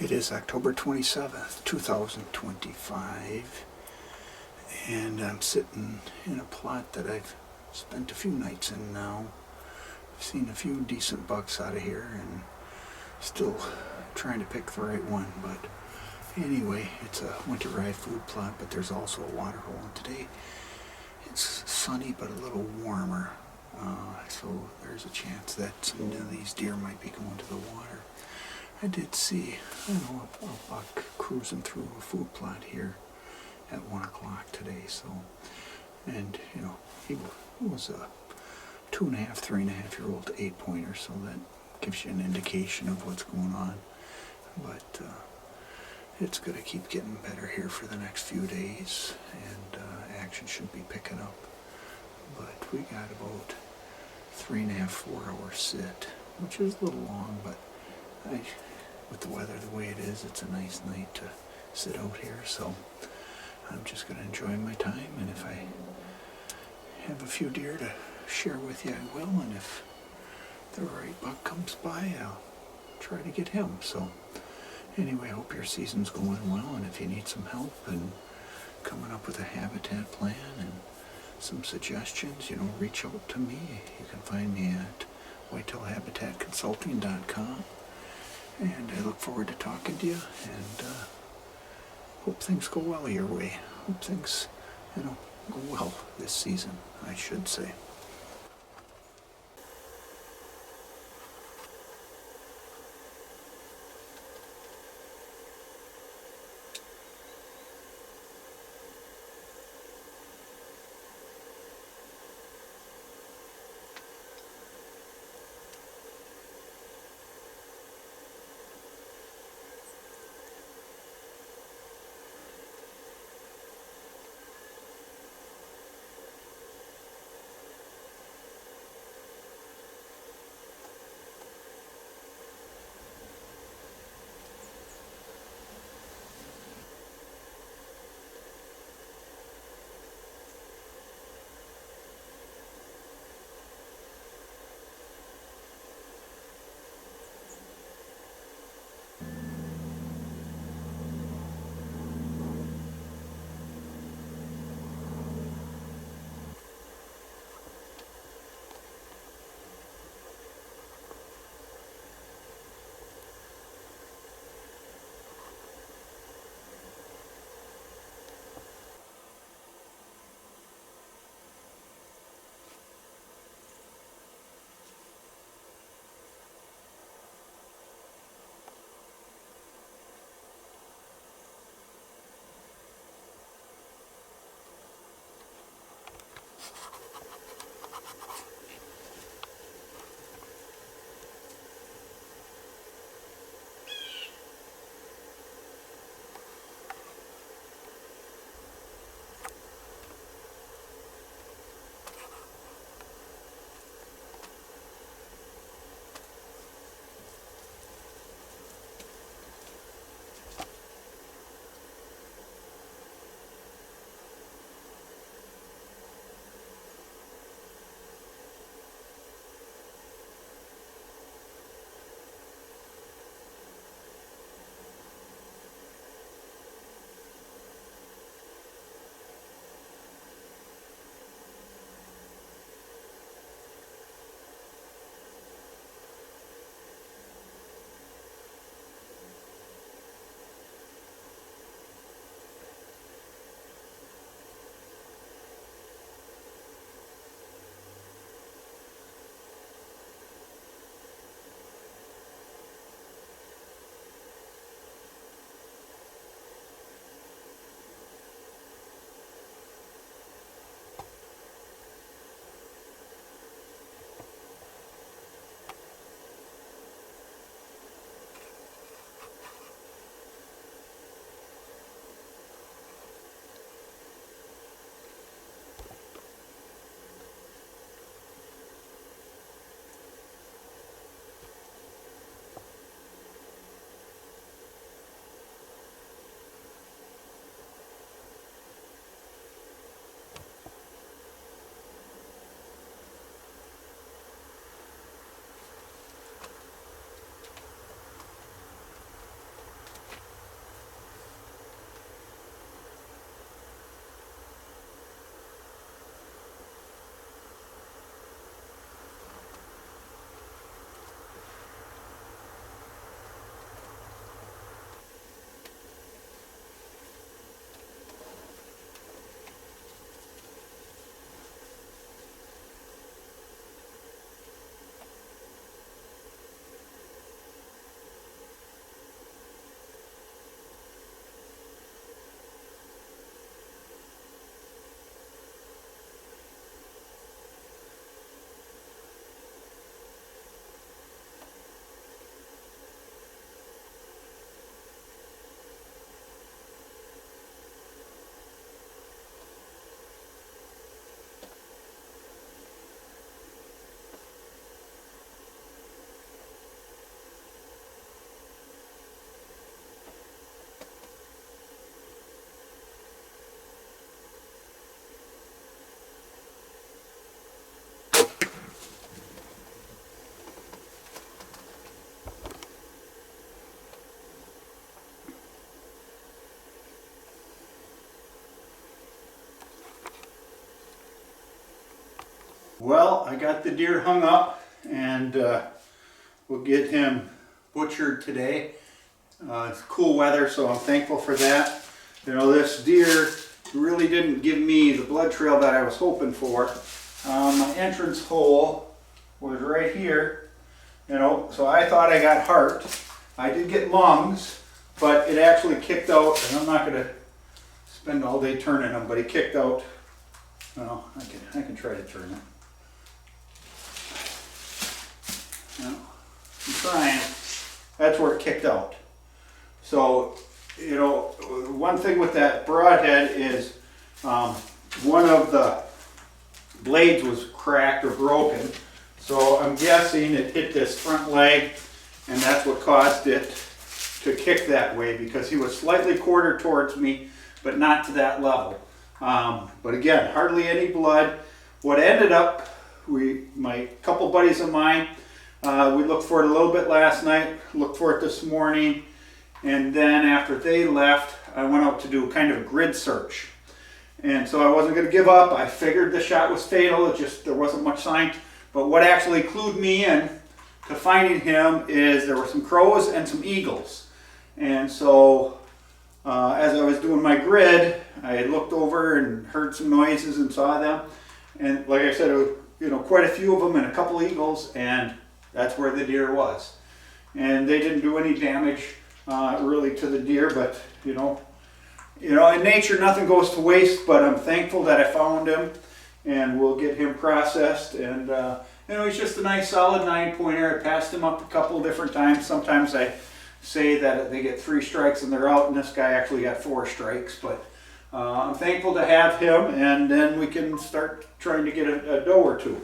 It is October 27th, 2025, and I'm sitting in a plot that I've spent a few nights in now. I've seen a few decent bucks out of here and still trying to pick the right one, but anyway, it's a winter rye food plot, but there's also a water hole, and today it's sunny but a little warmer, so there's a chance that some of these deer might be going to the water. I did see, a buck cruising through a food plot here at 1 o'clock today, so, and, he was a 2.5, 3.5-year-old 8-pointer, so that gives you an indication of what's going on, but it's going to keep getting better here for the next few days, and action should be picking up, but we got about 3.5, 4 hour sit, which is a little long, but with the weather the way it is, it's a nice night to sit out here, so I'm just going to enjoy my time, and if I have a few deer to share with you, I will, and if the right buck comes by, I'll try to get him. So anyway, I hope your season's going well, and if you need some help in coming up with a habitat plan and some suggestions, reach out to me. You can find me at whitetailhabitatconsulting.com. And I look forward to talking to you, and hope things go well your way. Hope things, go well this season, I should say. Well, I got the deer hung up, and we'll get him butchered today. It's cool weather, so I'm thankful for that. You know, this deer really didn't give me the blood trail that I was hoping for. My entrance hole was right here, you know, so I thought I got heart. I did get lungs, but it actually kicked out, and I'm not going to spend all day turning them, but he kicked out. Well, I can try to turn it. No, I'm trying. That's where it kicked out. So, you know, one thing with that broadhead is one of the blades was cracked or broken. So I'm guessing it hit this front leg, and that's what caused it to kick that way, because he was slightly quartered towards me, but not to that level. But again, hardly any blood. What ended up, my couple buddies of mine, we looked for it a little bit last night, looked for it this morning, and then after they left, I went out to do kind of a grid search. And so I wasn't going to give up. I figured the shot was fatal, there wasn't much sign. But what actually clued me in to finding him is there were some crows and some eagles. And so as I was doing my grid, I looked over and heard some noises and saw them. And like I said, it was, you know, quite a few of them and a couple eagles, and that's where the deer was. And they didn't do any damage really to the deer, but you know, in nature nothing goes to waste. But I'm thankful that I found him, and we'll get him processed. And you know, he's just a nice solid 9-pointer. I passed him up a couple of different times. Sometimes I say that they get 3 strikes and they're out, and this guy actually got 4 strikes. But I'm thankful to have him, and then we can start trying to get a doe or two.